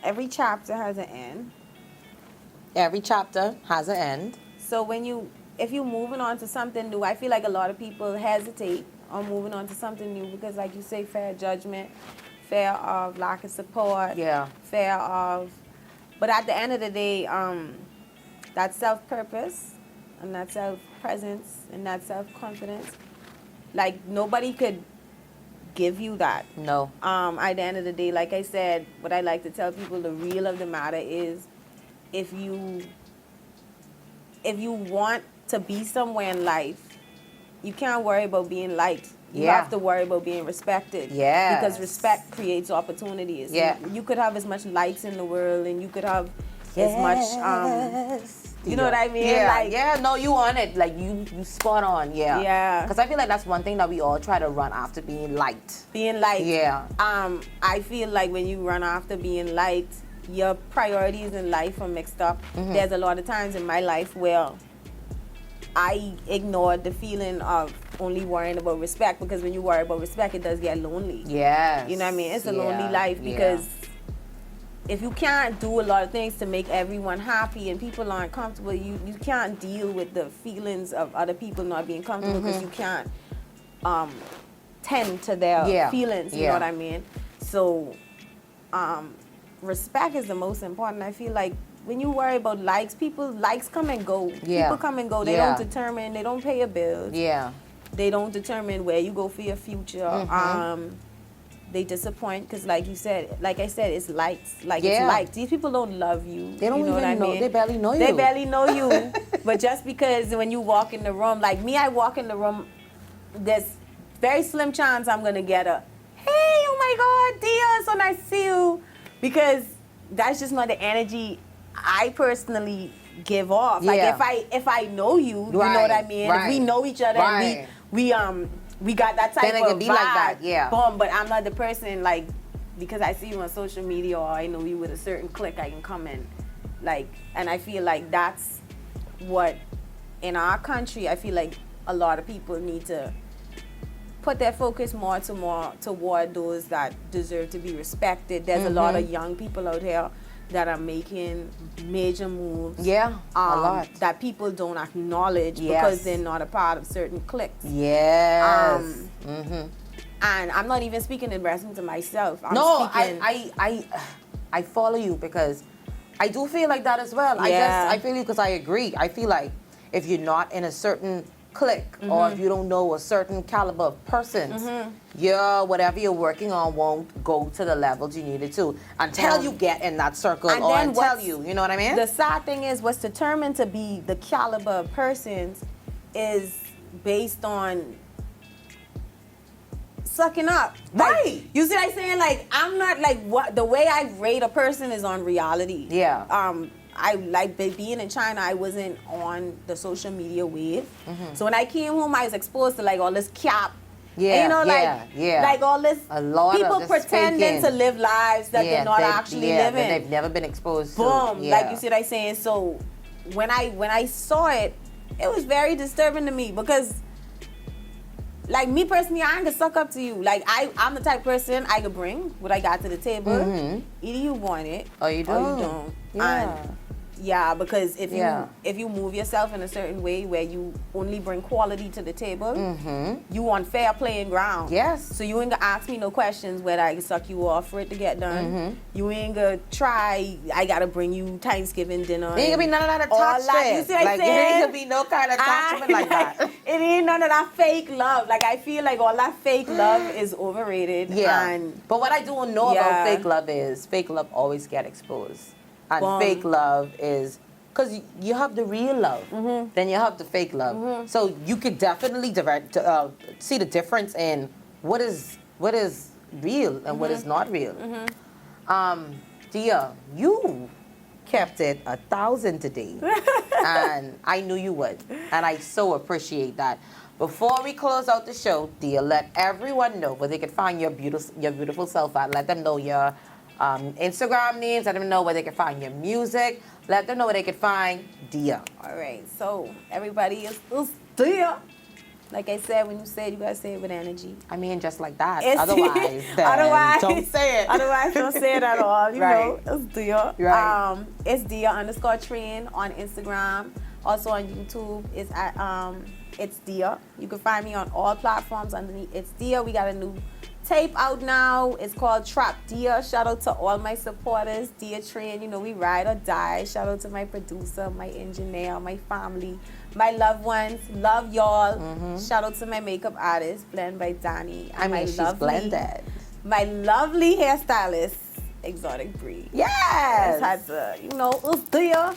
S2: every chapter has an end.
S1: Every chapter has an end.
S2: So if you're moving on to something new, I feel like a lot of people hesitate on moving on to something new because, like you say, fear of judgment, fear of lack of support,
S1: Yeah.
S2: But at the end of the day, that self-purpose and that self-presence and that self-confidence, like nobody could give you that.
S1: No.
S2: At the end of the day, like I said, what I like to tell people, the real of the matter is, if you want to be somewhere in life, you can't worry about being liked. You
S1: Yeah.
S2: have to worry about being respected.
S1: Yes.
S2: Because respect creates opportunities.
S1: Yeah.
S2: You could have as much likes in the world, and you could have as much. You know what I mean?
S1: Yeah,
S2: Like-
S1: no, you on it. Like you spot on. Yeah.
S2: Yeah.
S1: Because I feel like that's one thing that we all try to run after, being liked.
S2: Being liked.
S1: Yeah.
S2: I feel like when you run after being liked, your priorities in life are mixed up. There's a lot of times in my life where I ignored the feeling of only worrying about respect, because when you worry about respect, it does get lonely.
S1: Yes.
S2: You know what I mean? It's a lonely
S1: Yeah,
S2: life,
S1: yeah.
S2: because if you can't do a lot of things to make everyone happy and people aren't comfortable, you can't deal with the feelings of other people not being comfortable, because you can't tend to their
S1: Yeah,
S2: feelings, you
S1: yeah.
S2: know what I mean? So respect is the most important. I feel like when you worry about likes come and go.
S1: Yeah.
S2: People come and go. They
S1: Yeah.
S2: they don't pay your bills.
S1: Yeah.
S2: They don't determine where you go for your future. They disappoint because, like I said, it's likes. Like,
S1: Yeah.
S2: it's likes. These people don't love you.
S1: They don't
S2: you know
S1: even
S2: what I
S1: know.
S2: mean?
S1: They barely know you.
S2: They barely know you. But just because when you walk in the room, like me, I walk in the room, there's very slim chance I'm gonna get a, hey, oh my God, Dia, so nice to see you, because that's just not the energy I personally give off. Like
S1: Yeah.
S2: if I know you, you know
S1: Right,
S2: what I mean.
S1: right,
S2: If we know each other,
S1: right.
S2: and we got that type
S1: Then it
S2: of
S1: can be
S2: vibe.
S1: like that, yeah.
S2: Boom, but I'm not the person, like, because I see you on social media or I know you with a certain click, I can come in, like, and I feel like that's what in our country, I feel like a lot of people need to put their focus more toward those that deserve to be respected. There's a lot of young people out here that are making major moves.
S1: Yeah, a lot.
S2: That people don't acknowledge
S1: Yes.
S2: because they're not a part of certain cliques.
S1: Yes.
S2: And I'm not even speaking in reference to myself. I'm
S1: No,
S2: speaking,
S1: I follow you because I do feel like that as well.
S2: Yeah.
S1: I feel you because I agree. I feel like if you're not in a certain clique or
S2: Mm-hmm.
S1: if you don't know a certain caliber of persons, whatever you're working on won't go to the levels you need it to until you get in that circle
S2: And
S1: or
S2: then
S1: until
S2: what's-
S1: you know what I mean?
S2: the sad thing is, what's determined to be the caliber of persons is based on sucking up. Like,
S1: Right.
S2: You see what I'm saying? Like, I'm not like what the way I rate a person is on reality.
S1: Yeah.
S2: I like being in China. I wasn't on the social media wave.
S1: Mm-hmm.
S2: So when I came home, I was exposed to like all this cap.
S1: Yeah,
S2: And, you know,
S1: yeah.
S2: like all this
S1: A lot of
S2: people
S1: this
S2: pretending
S1: faking.
S2: to live lives that they're not actually
S1: that
S2: living.
S1: they've never been exposed to.
S2: Boom,
S1: Yeah.
S2: like you see what I'm saying. So when I saw it, it was very disturbing to me because, like me personally, I ain't gonna suck up to you. Like I'm the type of person I could bring what I got to the table. Either you want it
S1: Or you
S2: or
S1: don't.
S2: you don't.
S1: Yeah.
S2: And yeah, because if
S1: Yeah.
S2: you move yourself in a certain way where you only bring quality to the table, you on fair playing ground.
S1: Yes.
S2: So you ain't gonna ask me no questions whether I can suck you off for it to get done. You ain't gonna try. I gotta bring you Thanksgiving dinner.
S1: There ain't gonna be none of that
S2: all
S1: attached
S2: that.
S1: shit.
S2: You see what I'm
S1: Like, it
S2: saying?
S1: ain't gonna be no kind of attachment like that.
S2: It ain't none of that fake love. Like I feel like all that fake love is overrated.
S1: Yeah.
S2: And
S1: But what I do know
S2: Yeah.
S1: about fake love is fake love always get exposed. And
S2: Boom.
S1: fake love is because you have the real love, then you have the fake love. So you could definitely see the difference in what is real and what is not real. Dia, you kept it 1,000 today, and I knew you would, and I so appreciate that. Before we close out the show, Dia, let everyone know where they can find your beautiful self at. Let them know your Instagram names. Let them know where they can find your music. Let them know where they can find Dia.
S2: all right, so everybody is there. Like I said, when you say it, you gotta say it with energy.
S1: I mean, just like that.
S2: It's-
S1: Otherwise, then
S2: otherwise,
S1: don't say it.
S2: Otherwise, don't say it at all. You
S1: Right.
S2: know, it's Dia.
S1: Right.
S2: It's Dia_train on Instagram. Also on YouTube, it's at it's Dia. You can find me on all platforms underneath It's Dia. We got a new tape out now. It's called Trap Dia. Shout out to all my supporters. Dia Train, you know, we ride or die. Shout out to my producer, my engineer, my family, my loved ones. Love y'all. Shout out to my makeup artist, Blend by Danny.
S1: I
S2: and
S1: mean, she's blended.
S2: My lovely hairstylist, Exotic Breed.
S1: Yes.
S2: Just had to, you know, it's Dia.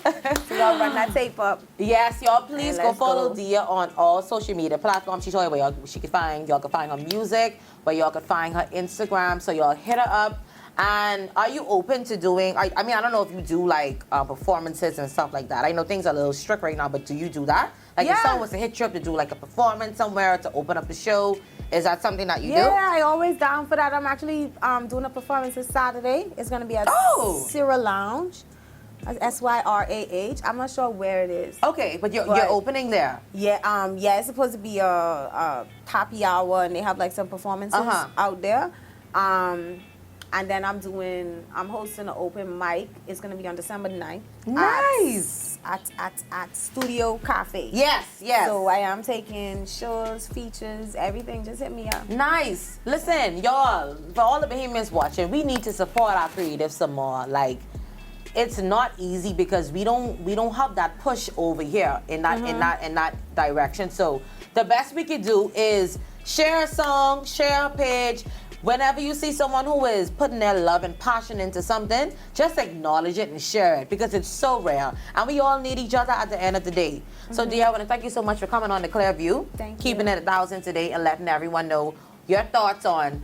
S2: So y'all run that tape up.
S1: Yes, y'all please
S2: And
S1: go
S2: let's
S1: follow
S2: go.
S1: Dia on all social media platforms. She told you where y'all can find her music, where y'all can find her Instagram. So y'all hit her up. And are you open to doing? I mean, I don't know if you do like performances and stuff like that. I know things are a little strict right now, but do you do that? Like if
S2: Yeah.
S1: someone was to hit you up to do like a performance somewhere to open up the show, is that something that you
S2: Yeah,
S1: do?
S2: I always down for that. I'm actually doing a performance this Saturday. It's gonna be at
S1: Oh.
S2: Syrah Lounge. SYRAH. I'm not sure where it is.
S1: Okay, but you're
S2: But-
S1: opening there.
S2: Yeah, it's supposed to be a happy hour, and they have like some performances
S1: Uh-huh.
S2: out there. And then I'm hosting an open mic. It's gonna be on December 9th.
S1: Nice.
S2: At Studio Cafe.
S1: Yes, yes.
S2: So I am taking shows, features, everything. Just hit me up.
S1: Nice. Listen, y'all, for all the Bahamians watching, we need to support our creatives some more. Like, it's not easy because we don't have that push over here in that direction. So the best we could do is share a song, share a page. Whenever you see someone who is putting their love and passion into something, just acknowledge it and share it because it's so rare. And we all need each other at the end of the day. So, Dia, I want to thank you so much for coming on the Clearview.
S2: Thank you.
S1: Keeping it 1,000 today and letting everyone know your thoughts on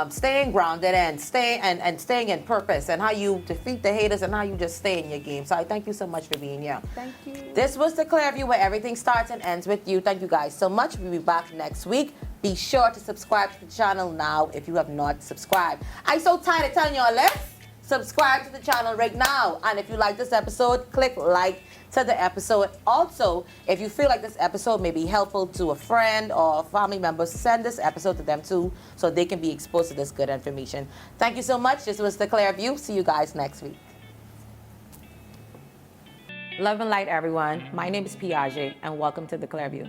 S1: staying grounded and staying in purpose and how you defeat the haters and how you just stay in your game. So I thank you so much for being here.
S2: Thank you.
S1: This was the Clearview where everything starts and ends with you. Thank you guys so much. We'll be back next week. Be sure to subscribe to the channel now if you have not subscribed. I'm so tired of telling y'all, let's subscribe to the channel right now. And if you like this episode, click like to the episode. Also, if you feel like this episode may be helpful to a friend or a family member, send this episode to them too so they can be exposed to this good information. Thank you so much. This was the Clearview. See you guys next week. Love and light, everyone. My name is Piaget, and welcome to the Clearview.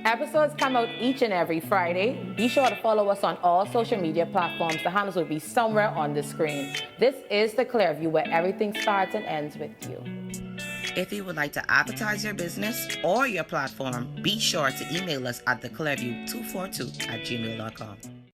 S1: Episodes come out each and every Friday. Be sure to follow us on all social media platforms. The handles will be somewhere on the screen. This is the Clearview, where everything starts and ends with you. If you would like to advertise your business or your platform, be sure to email us at theclearview242@gmail.com.